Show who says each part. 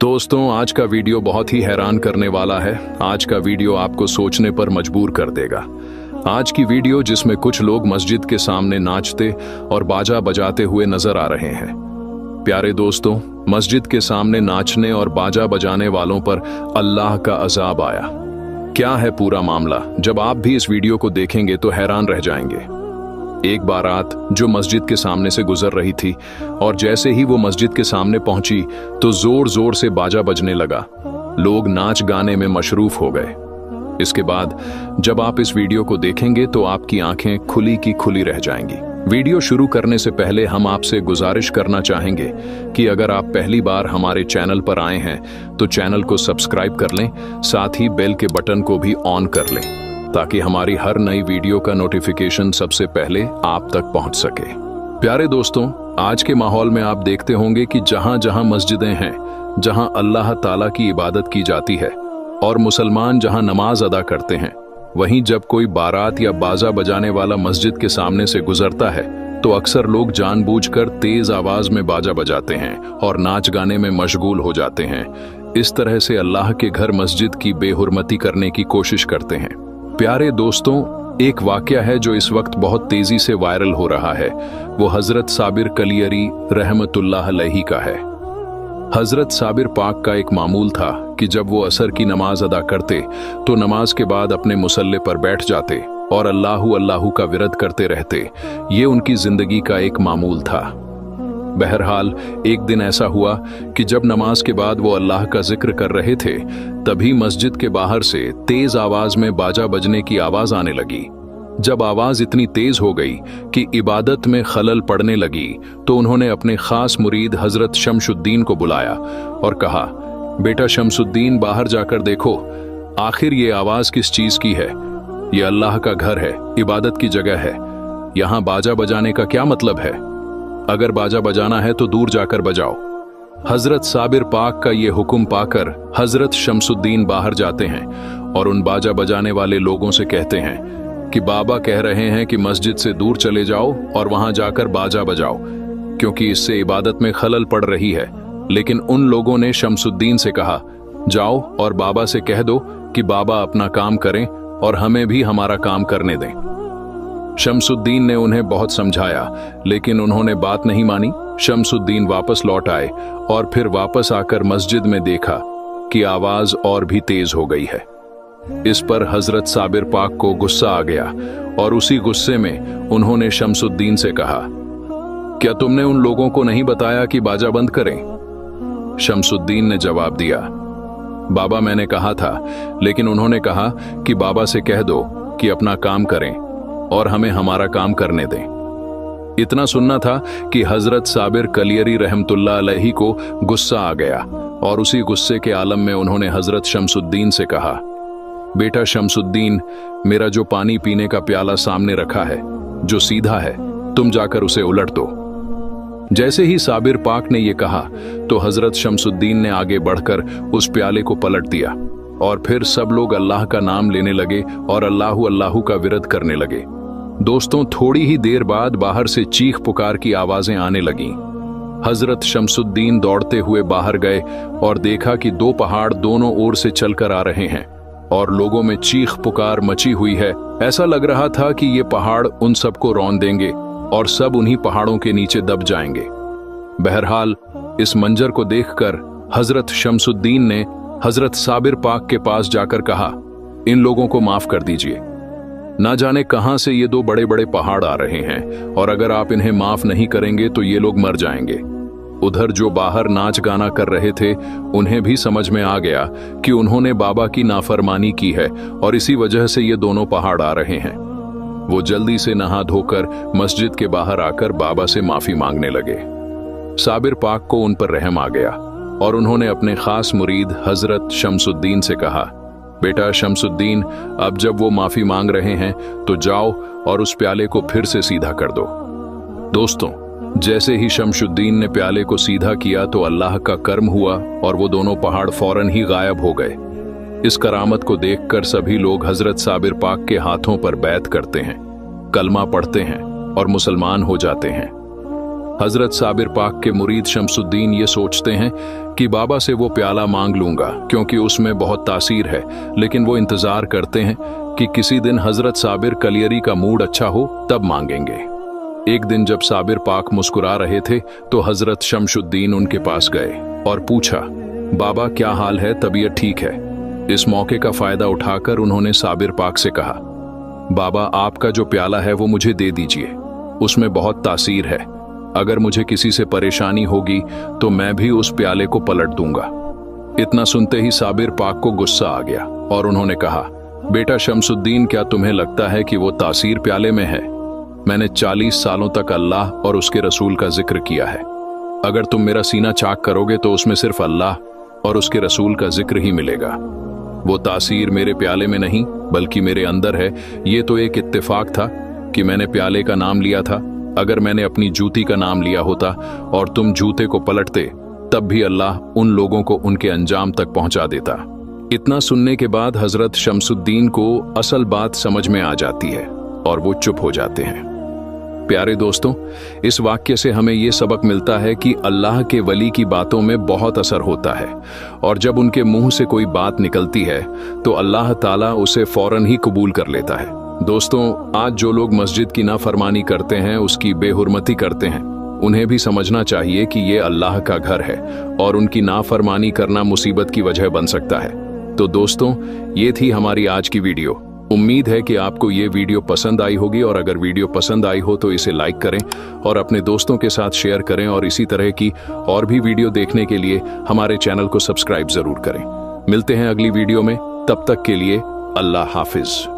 Speaker 1: दोस्तों, आज का वीडियो बहुत ही हैरान करने वाला है। आज का वीडियो आपको सोचने पर मजबूर कर देगा। आज की वीडियो जिसमें कुछ लोग मस्जिद के सामने नाचते और बाजा बजाते हुए नजर आ रहे हैं। प्यारे दोस्तों, मस्जिद के सामने नाचने और बाजा बजाने वालों पर अल्लाह का अजाब आया। क्या है पूरा मामला? जब आप भी इस वीडियो को देखेंगे तो हैरान रह जाएंगे। एक बारात जो मस्जिद के सामने से गुजर रही थी और जैसे ही वो मस्जिद के सामने पहुंची तो जोर जोर से बाजा बजने लगा। लोग नाच गाने में मशरूफ हो गए। इसके बाद जब आप इस वीडियो को देखेंगे तो आपकी आंखें खुली की खुली रह जाएंगी। वीडियो शुरू करने से पहले हम आपसे गुजारिश करना चाहेंगे कि अगर आप पहली बार हमारे चैनल पर आए हैं तो चैनल को सब्सक्राइब कर लें, साथ ही बेल के बटन को भी ऑन कर लें ताकि हमारी हर नई वीडियो का नोटिफिकेशन सबसे पहले आप तक पहुंच सके। प्यारे दोस्तों, आज के माहौल में आप देखते होंगे कि जहां जहां मस्जिदें हैं, जहां अल्लाह ताला की इबादत की जाती है और मुसलमान जहां नमाज अदा करते हैं, वहीं जब कोई बारात या बाजा बजाने वाला मस्जिद के सामने से गुजरता है तो अक्सर लोग जानबूझकर तेज आवाज में बाजा बजाते हैं और नाच गाने में मशगूल हो जाते हैं। इस तरह से अल्लाह के घर मस्जिद की बेहुरमती करने की कोशिश करते हैं। प्यारे दोस्तों, एक वाकया है जो इस वक्त बहुत तेजी से वायरल हो रहा है। वो हजरत साबिर कलियरी रहमतुल्लाह अलैहि का है। हजरत साबिर पाक का एक मामूल था कि जब वो असर की नमाज अदा करते तो नमाज के बाद अपने मुसल्ले पर बैठ जाते और अल्लाहु अल्लाहु का विरद करते रहते। ये उनकी जिंदगी का एक मामूल था। बहरहाल एक दिन ऐसा हुआ कि जब नमाज के बाद वो अल्लाह का जिक्र कर रहे थे तभी मस्जिद के बाहर से तेज आवाज में बाजा बजने की आवाज आने लगी। जब आवाज इतनी तेज हो गई कि इबादत में खलल पड़ने लगी तो उन्होंने अपने खास मुरीद हजरत शमसुद्दीन को बुलाया और कहा, बेटा शमसुद्दीन, बाहर जाकर देखो, आखिर ये आवाज किस चीज की है? ये अल्लाह का घर है, इबादत की जगह है। यहाँ बाजा बजाने का क्या मतलब है? अगर बाजा बजाना है तो दूर जाकर बजाओ। हजरत साबिर पाक का ये हुक्म पाकर हजरत शमसुद्दीन बाहर जाते हैं और उन बाजा बजाने वाले लोगों से कहते हैं कि बाबा कह रहे हैं कि मस्जिद से दूर चले जाओ और वहां जाकर बाजा बजाओ, क्योंकि इससे इबादत में खलल पड़ रही है। लेकिन उन लोगों ने शमसुद्दीन से कहा, जाओ और बाबा से कह दो कि बाबा अपना काम करें और हमें भी हमारा काम करने दें। शमसुद्दीन ने उन्हें बहुत समझाया लेकिन उन्होंने बात नहीं मानी। शमसुद्दीन वापस लौट आए और फिर वापस आकर मस्जिद में देखा कि आवाज और भी तेज हो गई है। इस पर हजरत साबिर पाक को गुस्सा आ गया और उसी गुस्से में उन्होंने शमसुद्दीन से कहा, क्या तुमने उन लोगों को नहीं बताया कि बाजा बंद करें? शमसुद्दीन ने जवाब दिया, बाबा मैंने कहा था, लेकिन उन्होंने कहा कि बाबा से कह दो कि अपना काम करें और हमें हमारा काम करने दें। इतना सुनना था कि हजरत साबिर कलियरी रहमतुल्लाह अलैहि को गुस्सा आ गया और उसी गुस्से के आलम में उन्होंने हजरत शमसुद्दीन से कहा, बेटा शमसुद्दीन, मेरा जो पानी पीने का प्याला सामने रखा है जो सीधा है, तुम जाकर उसे उलट दो। जैसे ही साबिर पाक ने यह कहा तो हजरत शमसुद्दीन ने आगे बढ़कर उस प्याले को पलट दिया और फिर सब लोग अल्लाह का नाम लेने लगे और अल्लाहु अल्लाहु का विरद करने लगे। दोस्तों, थोड़ी ही देर बाद बाहर से चीख पुकार की आवाजें आने लगीं। हजरत शमसुद्दीन दौड़ते हुए बाहर गए और देखा कि दो पहाड़ दोनों ओर से चलकर आ रहे हैं और लोगों में चीख पुकार मची हुई है। ऐसा लग रहा था कि ये पहाड़ उन सबको रौंद देंगे और सब उन्हीं पहाड़ों के नीचे दब जाएंगे। बहरहाल इस मंजर को देखकर हजरत शमसुद्दीन ने हजरत साबिर पाक के पास जाकर कहा, इन लोगों को माफ कर दीजिए, ना जाने कहां से ये दो बड़े बड़े पहाड़ आ रहे हैं और अगर आप इन्हें माफ नहीं करेंगे तो ये लोग मर जाएंगे। उधर जो बाहर नाच गाना कर रहे थे उन्हें भी समझ में आ गया कि उन्होंने बाबा की नाफरमानी की है और इसी वजह से ये दोनों पहाड़ आ रहे हैं। वो जल्दी से नहा धोकर मस्जिद के बाहर आकर बाबा से माफी मांगने लगे। साबिर पाक को उन पर रहम आ गया और उन्होंने अपने खास मुरीद हजरत शमसुद्दीन से कहा, बेटा शमसुद्दीन, अब जब वो माफी मांग रहे हैं तो जाओ और उस प्याले को फिर से सीधा कर दो। दोस्तों, जैसे ही शमसुद्दीन ने प्याले को सीधा किया तो अल्लाह का कर्म हुआ और वो दोनों पहाड़ फौरन ही गायब हो गए। इस करामत को देखकर सभी लोग हजरत साबिर पाक के हाथों पर बैत करते हैं, कलमा पढ़ते हैं और मुसलमान हो जाते हैं। हजरत साबिर पाक के मुरीद शमसुद्दीन ये सोचते हैं कि बाबा से वो प्याला मांग लूंगा क्योंकि उसमें बहुत तासीर है, लेकिन वो इंतजार करते हैं कि किसी दिन हजरत साबिर कलियरी का मूड अच्छा हो तब मांगेंगे। एक दिन जब साबिर पाक मुस्कुरा रहे थे तो हजरत शमशुद्दीन उनके पास गए और पूछा, बाबा क्या हाल है, तबीयत ठीक है? इस मौके का फायदा उठाकर उन्होंने साबिर पाक से कहा, बाबा आपका जो प्याला है वो मुझे दे दीजिए, उसमें बहुत तासीर है, अगर मुझे किसी से परेशानी होगी तो मैं भी उस प्याले को पलट दूंगा। इतना सुनते ही साबिर पाक को गुस्सा आ गया और उन्होंने कहा, बेटा शमसुद्दीन, क्या तुम्हें लगता है कि वो तासीर प्याले में है? मैंने 40 सालों तक अल्लाह और उसके रसूल का जिक्र किया है, अगर तुम मेरा सीना चाक करोगे तो उसमें सिर्फ अल्लाह और उसके रसूल का जिक्र ही मिलेगा। वो तासीर मेरे प्याले में नहीं बल्कि मेरे अंदर है। ये तो एक इत्तेफाक था कि मैंने प्याले का नाम लिया था, अगर मैंने अपनी जूती का नाम लिया होता और तुम जूते को पलटते तब भी अल्लाह उन लोगों को उनके अंजाम तक पहुंचा देता। इतना सुनने के बाद हजरत शमसुद्दीन को असल बात समझ में आ जाती है और वो चुप हो जाते हैं। प्यारे दोस्तों, इस वाक्य से हमें ये सबक मिलता है कि अल्लाह के वली की बातों में बहुत असर होता है और जब उनके मुंह से कोई बात निकलती है तो अल्लाह ताला उसे फौरन ही कबूल कर लेता है। दोस्तों, आज जो लोग मस्जिद की नाफरमानी करते हैं, उसकी बेहुरमती करते हैं, उन्हें भी समझना चाहिए कि ये अल्लाह का घर है और उनकी नाफरमानी करना मुसीबत की वजह बन सकता है। तो दोस्तों, ये थी हमारी आज की वीडियो। उम्मीद है कि आपको ये वीडियो पसंद आई होगी और अगर वीडियो पसंद आई हो तो इसे लाइक करें और अपने दोस्तों के साथ शेयर करें और इसी तरह की और भी वीडियो देखने के लिए हमारे चैनल को सब्सक्राइब जरूर करें। मिलते हैं अगली वीडियो में, तब तक के लिए अल्लाह हाफिज।